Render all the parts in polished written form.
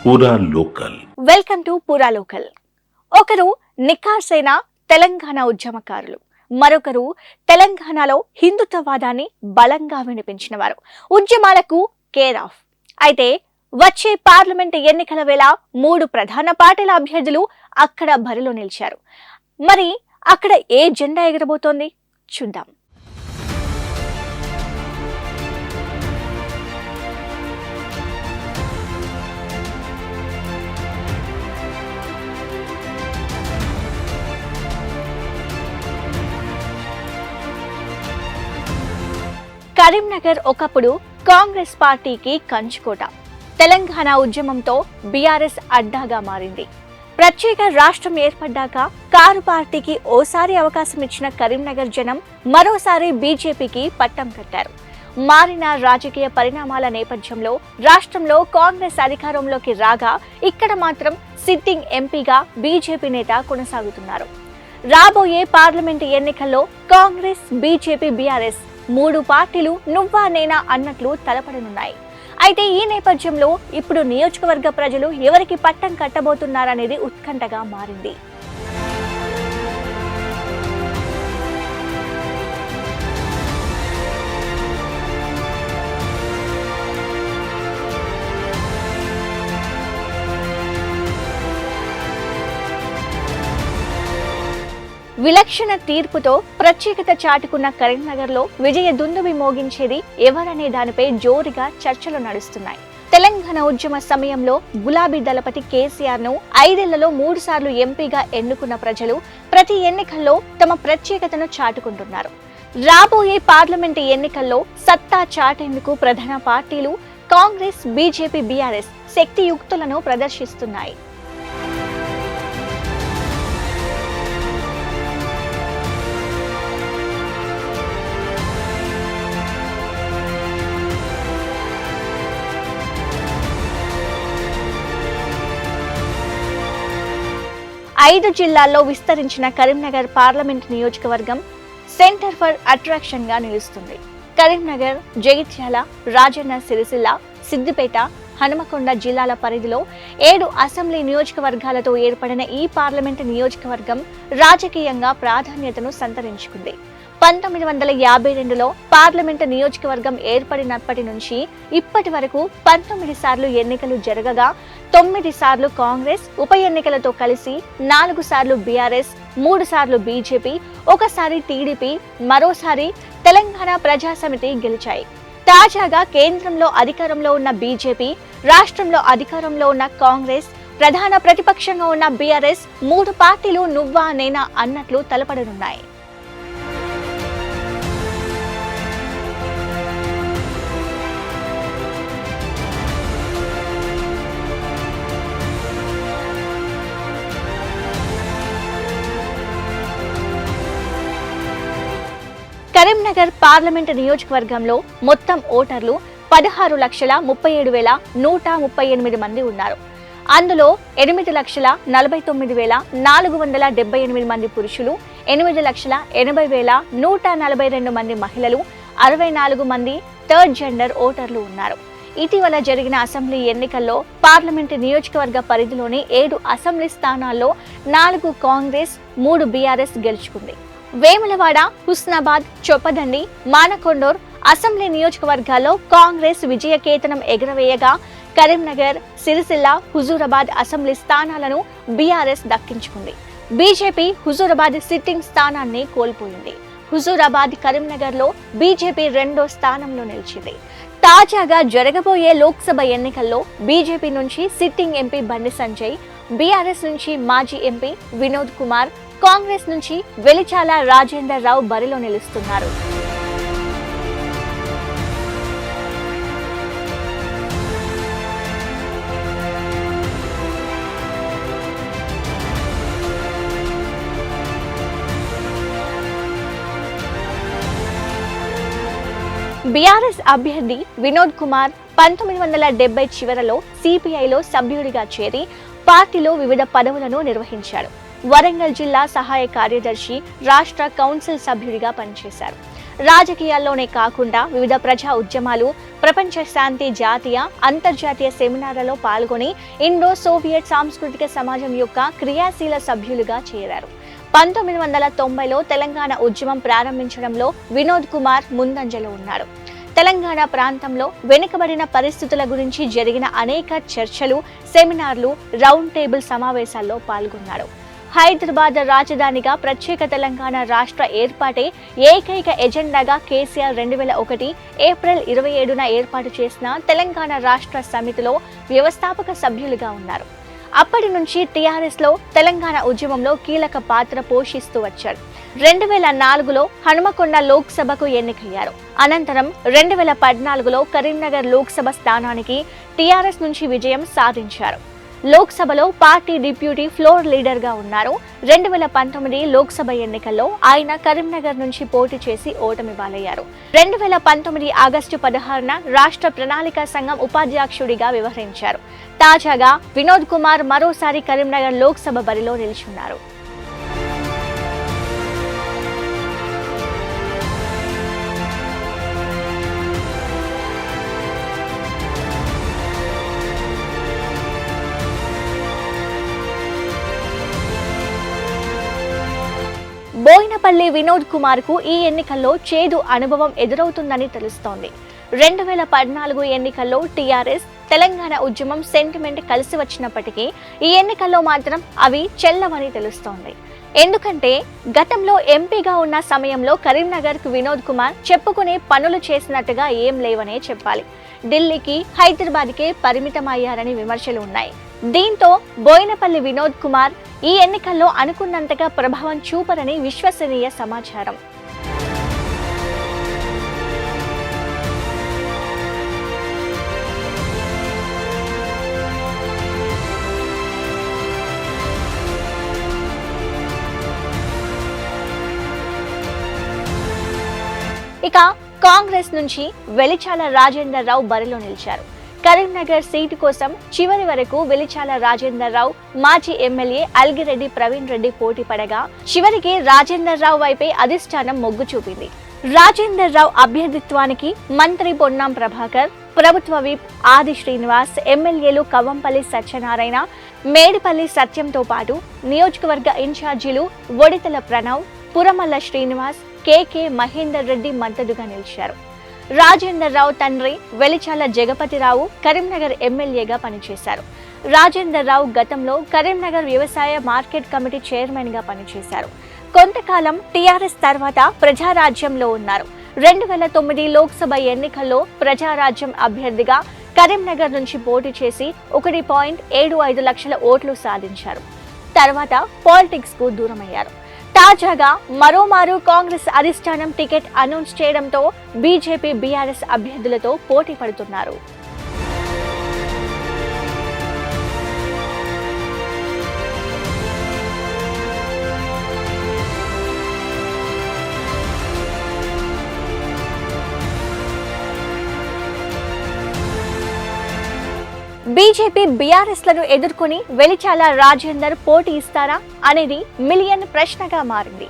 పూరా local. Welcome to పూరా local. ఒకరు నిఖార్సైన తెలంగాణ ఉద్యమకారులు, మరొకరు తెలంగాణలో హిందుత్వవాదాన్ని బలంగా వినిపించిన వారు, ఉద్యమాలకు కేర్ ఆఫ్. అయితే వచ్చే పార్లమెంట్ ఎన్నికల వేళ 3 ప్రధాన పార్టీల అభ్యర్థులు అక్కడ బరిలో నిలిచారు. మరి అక్కడ ఏ జెండా ఎగరబోతోంది చూద్దాం. కరీంనగర్ ఒకప్పుడు కాంగ్రెస్ పార్టీకి కంచుకోట. తెలంగాణ ఉద్యమంతో బీఆర్ఎస్ అడ్డాగా మారింది. ప్రత్యేక రాష్ట్రం ఏర్పడ్డాక కారు పార్టీకి ఓసారి అవకాశం ఇచ్చిన కరీంనగర్ జనం మరోసారి బీజేపీకి పట్టం కట్టారు. మారిన రాజకీయ పరిణామాల నేపథ్యంలో రాష్ట్రంలో కాంగ్రెస్ అధికారంలోకి రాగా ఇక్కడ మాత్రం సిట్టింగ్ ఎంపీగా బీజేపీ నేత కొనసాగుతున్నారు. రాబోయే పార్లమెంటు ఎన్నికల్లో కాంగ్రెస్, బీజేపీ, బీఆర్ఎస్ 3 పార్టీలు నువ్వా నేనా అన్నట్లు తలపడనున్నాయి. అయితే ఈ నేపథ్యంలో ఇప్పుడు నియోజకవర్గ ప్రజలు ఎవరికి పట్టం కట్టబోతున్నారనేది ఉత్కంఠగా మారింది. విలక్షణ తీర్పుతో ప్రత్యేకత చాటుకున్న కరీంనగర్లో విజయ దుందుబి మోగించేది ఎవరనే దానిపై జోరుగా చర్చలు నడుస్తున్నాయి. తెలంగాణ ఉద్యమ సమయంలో గులాబీ దళపతి కేసీఆర్ ను 5 ఏళ్లలో 3 సార్లు ఎంపీగా ఎన్నుకున్న ప్రజలు ప్రతి ఎన్నికల్లో తమ ప్రత్యేకతను చాటుకుంటున్నారు. రాబోయే పార్లమెంటు ఎన్నికల్లో సత్తా చాటేందుకు ప్రధాన పార్టీలు కాంగ్రెస్, బీజేపీ, బీఆర్ఎస్ శక్తియుక్తులను ప్రదర్శిస్తున్నాయి. ఐదు జిల్లాల్లో విస్తరించిన కరీంనగర్ పార్లమెంట్ నియోజకవర్గం సెంటర్ ఫర్ అట్రాక్షన్ గా నిలుస్తుంది. కరీంనగర్, జగిత్యాల, రాజన్న సిరిసిల్ల, సిద్దిపేట, హనుమకొండ జిల్లాల పరిధిలో 7 అసెంబ్లీ నియోజకవర్గాలతో ఏర్పడిన ఈ పార్లమెంటు నియోజకవర్గం రాజకీయంగా ప్రాధాన్యతను సంతరించుకుంది. 1952లో పార్లమెంటు నియోజకవర్గం ఏర్పడినప్పటి నుంచి ఇప్పటి వరకు 19 సార్లు ఎన్నికలు జరగగా 9 సార్లు కాంగ్రెస్, ఉప ఎన్నికలతో కలిసి 4 సార్లు బీఆర్ఎస్, 3 సార్లు బీజేపీ, 1 సారి టీడీపీ, మరోసారి తెలంగాణ ప్రజాసమితి గెలిచాయి. తాజాగా కేంద్రంలో అధికారంలో ఉన్న బీజేపీ, రాష్ట్రంలో అధికారంలో ఉన్న కాంగ్రెస్, ప్రధాన ప్రతిపక్షంగా ఉన్న బీఆర్ఎస్ 3 పార్టీలు నువ్వా నేనా అన్నట్లు తలపడనున్నాయి. కరీంనగర్ పార్లమెంటు నియోజకవర్గంలో మొత్తం ఓటర్లు 16,37,138 మంది ఉన్నారు. అందులో 8,49,478 మంది పురుషులు, 8,80,142 మంది మహిళలు, 64 మంది థర్డ్ జెండర్ ఓటర్లు ఉన్నారు. ఇటీవల జరిగిన అసెంబ్లీ ఎన్నికల్లో పార్లమెంటు నియోజకవర్గ పరిధిలోని 7 అసెంబ్లీ స్థానాల్లో 4 కాంగ్రెస్, 3 బీఆర్ఎస్ గెలుచుకుంది. వేములవాడ, హుస్నాబాద్, చొప్పదండి, మానకొండూర్ అసెంబ్లీ నియోజకవర్గాల్లో కాంగ్రెస్ విజయకేతనం ఎగురవేయగా కరీంనగర్, సిరిసిల్ల, హుజూరాబాద్ అసెంబ్లీ స్థానాలను బీఆర్ఎస్ దక్కించుకుంది. బీజేపీ హుజూరాబాద్ సిట్టింగ్ స్థానాన్ని కోల్పోయింది. హుజూరాబాద్, కరీంనగర్లో బీజేపీ 2వ స్థానంలో నిలిచింది. తాజాగా జరగబోయే లోక్సభ ఎన్నికల్లో బీజేపీ నుంచి sitting MP Bandi Sanjay, BRS నుంచి మాజీ ఎంపీ వినోద్ కుమార్, కాంగ్రెస్ నుంచి వెలిచాల రాజేందర్ రావు బరిలో నిలుస్తున్నారు. బీఆర్ఎస్ అభ్యర్థి వినోద్ కుమార్ 1970 చివరలో సిపిఐలో సభ్యుడిగా చేరి పార్టీలో వివిధ పదవులను నిర్వహించాడు. వరంగల్ జిల్లా సహాయ కార్యదర్శి, రాష్ట్ర కౌన్సిల్ సభ్యుడిగా పనిచేశారు. రాజకీయాల్లోనే కాకుండా వివిధ ప్రజా ఉద్యమాలు, ప్రపంచ శాంతి, జాతీయ, అంతర్జాతీయ సెమినార్లలో పాల్గొని ఇండో సోవియట్ సాంస్కృతిక సమాజం యొక్క క్రియాశీల సభ్యులుగా చేరారు. 1990లో తెలంగాణ ఉద్యమం ప్రారంభించడంలో వినోద్ కుమార్ ముందంజలో ఉన్నారు. తెలంగాణ ప్రాంతంలో వెనుకబడిన పరిస్థితుల గురించి జరిగిన అనేక చర్చలు, సెమినార్లు, రౌండ్ టేబుల్ సమావేశాల్లో పాల్గొన్నారు. హైదరాబాద్ రాజధానిగా ప్రత్యేక తెలంగాణ రాష్ట్ర ఏర్పాటే ఏకైక ఎజెండాగా కేసీఆర్ 2001 ఏప్రిల్ 27న ఏర్పాటు చేసిన తెలంగాణ రాష్ట్ర సమితిలో వ్యవస్థాపక సభ్యులుగా ఉన్నారు. అప్పటి నుంచి టీఆర్ఎస్లో తెలంగాణ ఉద్యమంలో కీలక పాత్ర పోషిస్తూ వచ్చారు. 2004లో హనుమకొండ లోక్సభకు ఎన్నికయ్యారు. అనంతరం 2014లో కరీంనగర్ లోక్సభ స్థానానికి టీఆర్ఎస్ నుంచి విజయం సాధించారు. లోక్సభలో పార్టీ డిప్యూటీ ఫ్లోర్ లీడర్ గా ఉన్నారు. 2019 లోక్సభ ఎన్నికల్లో ఆయన కరీంనగర్ నుంచి పోటీ చేసి ఓటమి పాలయ్యారు. 2019 ఆగస్టు 16న రాష్ట్ర ప్రణాళిక సంఘం ఉపాధ్యక్షుడిగా వ్యవహరించారు. తాజాగా వినోద్ కుమార్ మరోసారి కరీంనగర్ లోక్సభ బరిలో నిలిచున్నారు. బోయినపల్లి వినోద్ కుమార్ కు ఈ ఎన్నికల్లో చేదు అనుభవం ఎదురవుతుందని తెలుస్తోంది. 2014 ఎన్నికల్లో టీఆర్ఎస్, తెలంగాణ ఉద్యమం సెంటిమెంట్ కలిసి వచ్చినప్పటికీ ఈ ఎన్నికల్లో మాత్రం అవి చెల్లవని తెలుస్తోంది. ఎందుకంటే గతంలో ఎంపీగా ఉన్న సమయంలో కరీంనగర్ కు వినోద్ కుమార్ చెప్పుకునే పనులు చేసినట్టుగా ఏం లేవనే చెప్పాలి. ఢిల్లీకి, హైదరాబాద్కే పరిమితమయ్యారని విమర్శలు ఉన్నాయి. దీంతో బోయినపల్లి వినోద్ కుమార్ ఈ ఎన్నికల్లో అనుకున్నంతగా ప్రభావం చూపరని విశ్వసనీయ సమాచారం. ఇక కాంగ్రెస్ నుంచి వెలిచాల రాజేందర్ రావు బరిలో నిలిచారు. కరీంనగర్ సీటు కోసం చివరి వరకు వెలిచాల రాజేందర్ రావు, మాజీ ఎమ్మెల్యే అల్గిరెడ్డి ప్రవీణ్ రెడ్డి పోటీ పడగా చివరికి రాజేందర్ రావు వైపే అధిష్టానం మొగ్గు చూపింది. రాజేందర్ రావు అభ్యర్థిత్వానికి మంత్రి పొన్నం ప్రభాకర్, ప్రభుత్వ విప్ ఆది శ్రీనివాస్, ఎమ్మెల్యేలు కవ్వంపల్లి సత్యనారాయణ, మేడిపల్లి సత్యంతో పాటు నియోజకవర్గ ఇన్ఛార్జీలు ఒడితల ప్రణవ్, పురమల్ల శ్రీనివాస్, కేకే మహేందర్ రెడ్డి మద్దతుగా నిలిచారు. రాజేందర్ రావు తండ్రి వెలిచాల జగపతిరావు కరీంనగర్ ఎమ్మెల్యేగా పనిచేశారు. రాజేందర్ రావు గతంలో కరీంనగర్ వ్యవసాయ మార్కెట్ కమిటీ చైర్మన్ గా పనిచేశారు. కొంతకాలం టీఆర్ఎస్ తర్వాత ప్రజారాజ్యంలో ఉన్నారు. 2009 లోక్సభ ఎన్నికల్లో ప్రజారాజ్యం అభ్యర్థిగా కరీంనగర్ నుంచి పోటీ చేసి 1.75 లక్షల ఓట్లు సాధించారు. తర్వాత పాలిటిక్స్ కు దూరమయ్యారు. తాజాగా మరోమారు కాంగ్రెస్ అధిష్టానం టికెట్ అనౌన్స్ చేయడంతో బీజేపీ, బీఆర్ఎస్ అభ్యర్థులతో పోటీ పడుతున్నారు. బీజేపీ, బీఆర్ఎస్ లను ఎదుర్కొని వెలిచాల రాజేందర్ పోటీ ఇస్తారా అనేది మిలియన్ ప్రశ్నగా మారింది.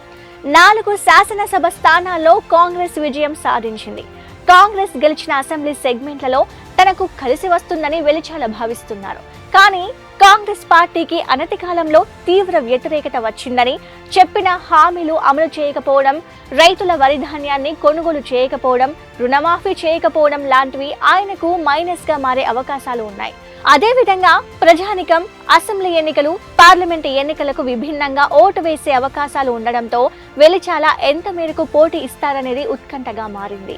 4 శాసనసభ స్థానాల్లో కాంగ్రెస్ విజయం సాధించింది. కాంగ్రెస్ గెలిచిన అసెంబ్లీ సెగ్మెంట్లలో తనకు కలిసి వస్తుందని వెలిచాల భావిస్తున్నారు. కానీ కాంగ్రెస్ పార్టీకి అనతి కాలంలో తీవ్ర వ్యతిరేకత వచ్చిందని, చెప్పిన హామీలు అమలు చేయకపోవడం, రైతుల వరి ధాన్యాన్ని కొనుగోలు చేయకపోవడం, రుణమాఫీ చేయకపోవడం లాంటివి ఆయనకు మైనస్ గా మారే అవకాశాలు ఉన్నాయి. అదేవిధంగా ప్రజానికం అసెంబ్లీ ఎన్నికలు, పార్లమెంటు ఎన్నికలకు విభిన్నంగా ఓటు వేసే అవకాశాలు ఉండడంతో వెలిచాల ఎంత మేరకు పోటీ ఇస్తారనేది ఉత్కంఠగా మారింది.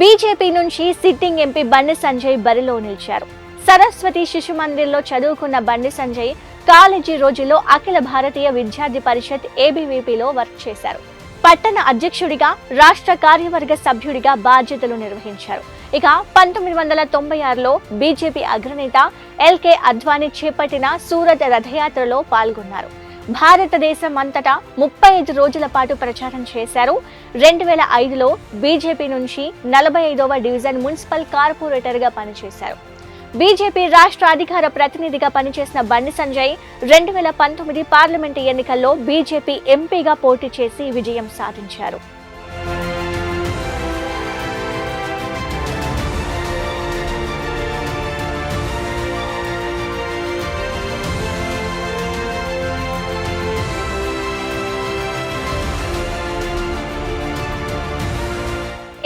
బీజేపీ నుంచి సిట్టింగ్ ఎంపీ బండి సంజయ్ బరిలో నిలిచారు. సరస్వతి శిశు మందిర్లో చదువుకున్న బండి సంజయ్ కాలేజీ రోజుల్లో అఖిల భారతీయ విద్యార్థి పరిషత్ ఏబీవీపీలో వర్క్ చేశారు. పట్టణ అధ్యక్షుడిగా, రాష్ట్ర కార్యవర్గ సభ్యుడిగా బాధ్యతలు నిర్వహించారు. ఇక 1996లో బీజేపీ అగ్రనేత ఎల్కే అద్వానీ చేపట్టిన సూరత్ రథయాత్రలో పాల్గొన్నారు. భారతదేశం అంతటా 35 రోజుల పాటు ప్రచారం చేశారు. 2005లో బీజేపీ నుంచి 45వ డివిజన్ మున్సిపల్ కార్పొరేటర్గా పనిచేశారు. బీజేపీ రాష్ట్ర అధికార ప్రతినిధిగా పనిచేసిన బండి సంజయ్ 2019 పార్లమెంటు ఎన్నికల్లో బీజేపీ ఎంపీగా పోటీ చేసి విజయం సాధించారు.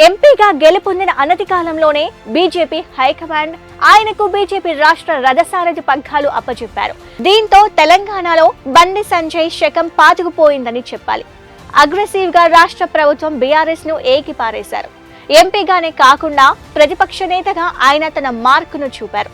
ఎంపీగా గెలుపొందిన అనతి కాలంలోనే బీజేపీ హైకమాండ్ ఆయనకు బీజేపీ రాష్ట్ర రథసారథి పగ్గాలు అప్పచెప్పారు. దీంతో తెలంగాణలో బండి సంజయ్ శకం పాతుకుపోయిందని చెప్పాలి. అగ్రెసివ్ గా రాష్ట్ర ప్రభుత్వం బీఆర్ఎస్ ను ఏకిపారేశారు. ఎంపీగానే కాకుండా ప్రతిపక్ష నేతగా ఆయన తన మార్కును చూపారు.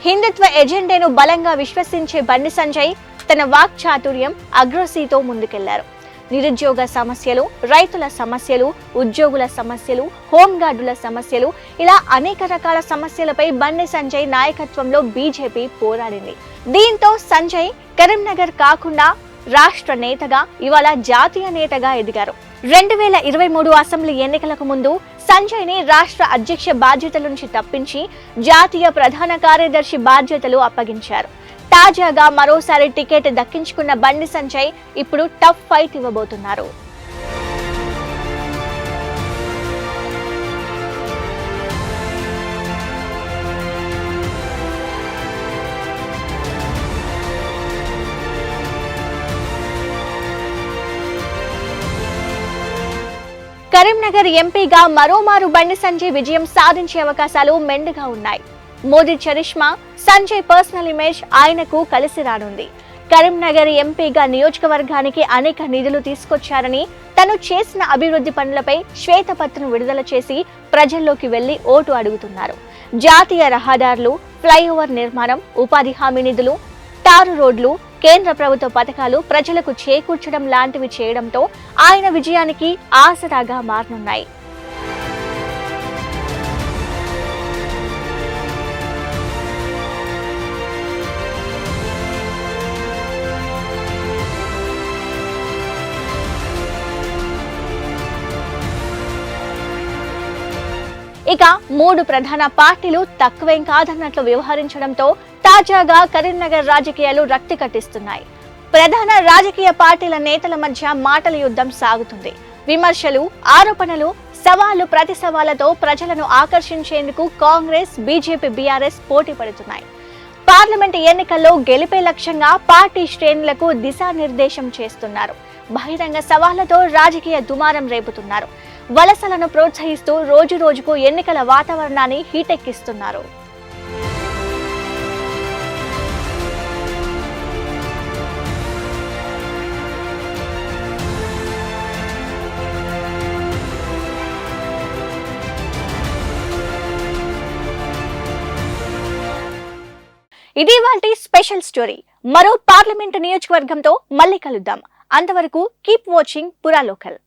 హిందుత్వ ఎజెండాను బలంగా విశ్వసించే బండి సంజయ్ తన వాక్చాతుర్యం అగ్రసీతో ముందుకెళ్లారు. నిరుద్యోగ సమస్యలు, రైతుల సమస్యలు, ఉద్యోగుల సమస్యలు, హోంగార్డుల సమస్యలు, ఇలా అనేక రకాల సమస్యలపై బండి సంజయ్ నాయకత్వంలో బీజేపీ పోరాడింది. దీంతో సంజయ్ కరీంనగర్ కాకుండా రాష్ట్ర నేతగా ఇవాళ జాతీయ నేతగా ఎదిగారు. 2023 అసెంబ్లీ ఎన్నికలకు ముందు సంజయ్ ని రాష్ట్ర అధ్యక్ష బాధ్యతల నుంచి తప్పించి జాతీయ ప్రధాన కార్యదర్శి బాధ్యతలు అప్పగించారు. తాజాగా మరోసారి టికెట్ దక్కించుకున్న బండి సంజయ్ ఇప్పుడు టఫ్ ఫైట్ ఇవ్వబోతున్నారు. కరీంనగర్ ఎంపీగా మరోమారు బండి సంజయ్ విజయం సాధించే అవకాశాలు మెండుగా ఉన్నాయి. Modi charisma, Sanjay personal image ఆయనకు కలిసి రానుంది. కరీంనగర్ ఎంపీగా నియోజకవర్గానికి అనేక నిధులు తీసుకొచ్చారని, తను చేసిన అభివృద్ధి పనులపై శ్వేతపత్రం విడుదల చేసి ప్రజల్లోకి వెళ్లి ఓటు అడుగుతున్నారు. జాతీయ రహదారులు, ఫ్లైఓవర్ నిర్మాణం, ఉపాధి హామీ నిధులు, టారు రోడ్లు, కేంద్ర ప్రభుత్వ పథకాలు ప్రజలకు చేకూర్చడం లాంటివి చేయడంతో ఆయన విజయానికి ఆసరాగా మారనున్నాయి. ఇక 3 ప్రధాన పార్టీలు తక్కువేం కాదన్నట్లు వ్యవహరించడంతో తాజాగా కరీంనగర్ రాజకీయాలు రక్తి కట్టిస్తున్నాయి. ప్రధాన రాజకీయ పార్టీల నేతల మధ్య మాటల యుద్ధం సాగుతుంది. విమర్శలు, ఆరోపణలు, సవాళ్లు ప్రతి సవాళ్లతో ప్రజలను ఆకర్షించేందుకు కాంగ్రెస్, బీజేపీ, బీఆర్ఎస్ పోటీ పడుతున్నాయి. పార్లమెంటు ఎన్నికల్లో గెలిపే లక్ష్యంగా పార్టీ శ్రేణులకు దిశానిర్దేశం చేస్తున్నారు. బహిరంగ సవాళ్లతో రాజకీయ దుమారం రేపుతున్నారు. వలసలను ప్రోత్సహిస్తూ రోజు రోజుకు ఎన్నికల వాతావరణాన్ని హీటెక్కిస్తున్నారు. ఇది వాల్టి స్పెషల్ స్టోరీ. మరో పార్లమెంటు నియోజకవర్గంతో మళ్ళీ కలుద్దాం. అంతవరకు కీప్ వాచింగ్ పురా లోకల్.